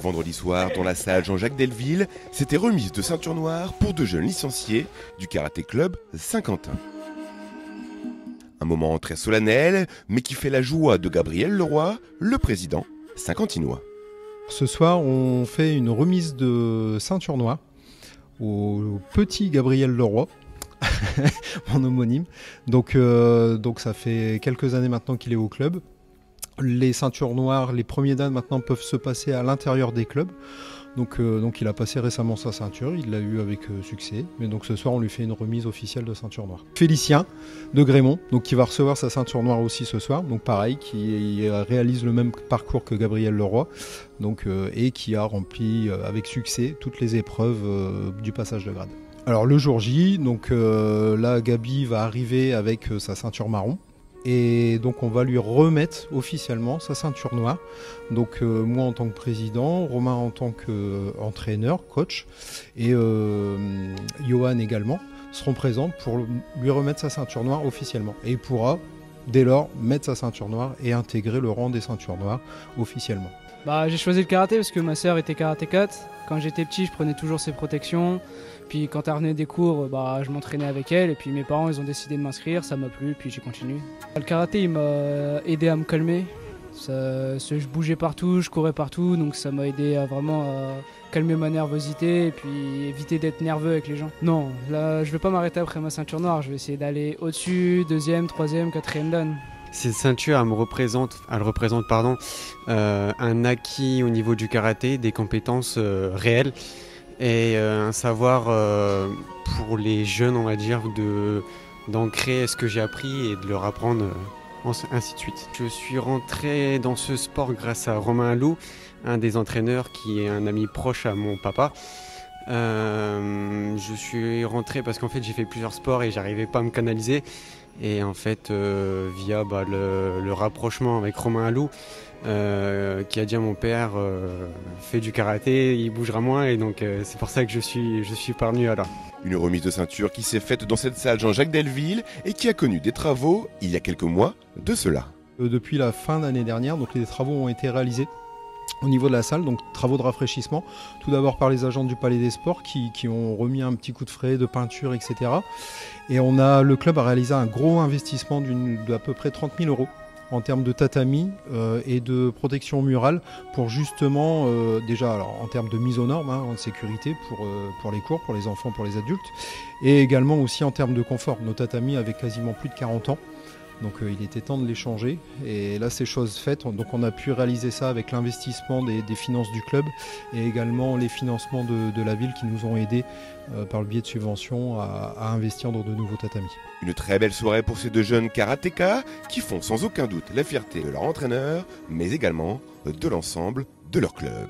vendredi soir, dans la salle Jean-Jacques Delville, c'était remise de ceinture noire pour 2 jeunes licenciés du Karaté Club Saint-Quentin. Un moment très solennel, mais qui fait la joie de Gabriel Leroy, le président saint-quentinois. Ce soir, on fait une remise de ceinture noire au petit Gabriel Leroy, mon homonyme. Donc ça fait quelques années maintenant qu'il est au club. Les ceintures noires, les premiers dan maintenant peuvent se passer à l'intérieur des clubs. Donc il a passé récemment sa ceinture, il l'a eu avec succès. Mais donc ce soir on lui fait une remise officielle de ceinture noire. Félicien de Grémont, donc qui va recevoir sa ceinture noire aussi ce soir. Donc pareil, qui réalise le même parcours que Gabriel Leroy. Et qui a rempli avec succès toutes les épreuves du passage de grade. Alors le jour J, là Gabi va arriver avec sa ceinture marron. Et donc on va lui remettre officiellement sa ceinture noire. Donc moi en tant que président, Romain en tant qu'entraîneur, coach, et Johan également seront présents pour lui remettre sa ceinture noire officiellement. Et il pourra dès lors mettre sa ceinture noire et intégrer le rang des ceintures noires officiellement. J'ai choisi le karaté parce que ma sœur était karatékate. Quand j'étais petit, je prenais toujours ses protections. Puis quand elle revenait des cours, je m'entraînais avec elle. Et puis mes parents, ils ont décidé de m'inscrire, ça m'a plu, puis j'ai continué. Le karaté, il m'a aidé à me calmer. Je bougeais partout, je courais partout, donc ça m'a aidé à vraiment calmer ma nervosité et puis éviter d'être nerveux avec les gens. Non, là, je vais pas m'arrêter après ma ceinture noire. Je vais essayer d'aller au-dessus, 2e, 3e, 4e dan. Cette ceinture, elle représente un acquis au niveau du karaté, des compétences réelles et un savoir pour les jeunes, on va dire, d'ancrer ce que j'ai appris et de leur apprendre, ainsi de suite. Je suis rentré dans ce sport grâce à Romain Alou, un des entraîneurs qui est un ami proche à mon papa. Je suis rentré parce qu'en fait j'ai fait plusieurs sports et j'arrivais pas à me canaliser. Et en fait, via le rapprochement avec Romain Alou, qui a dit à mon père, fais du karaté, il bougera moins, et donc c'est pour ça que je suis parvenu à là. Une remise de ceinture qui s'est faite dans cette salle Jean-Jacques Delville et qui a connu des travaux il y a quelques mois de cela. Depuis la fin d'année dernière, donc les travaux ont été réalisés au niveau de la salle, donc travaux de rafraîchissement, tout d'abord par les agents du Palais des Sports qui ont remis un petit coup de frais, de peinture, etc. Et le club a réalisé un gros investissement d'à peu près 30 000 € en termes de tatami et de protection murale pour justement, en termes de mise aux normes, en sécurité pour les cours, pour les enfants, pour les adultes, et également aussi en termes de confort. Nos tatamis avaient quasiment plus de 40 ans. Donc il était temps de les changer et là c'est chose faite, donc on a pu réaliser ça avec l'investissement des finances du club et également les financements de la ville qui nous ont aidés par le biais de subventions à investir dans de nouveaux tatamis. Une très belle soirée pour ces 2 jeunes karatékas qui font sans aucun doute la fierté de leur entraîneur mais également de l'ensemble de leur club.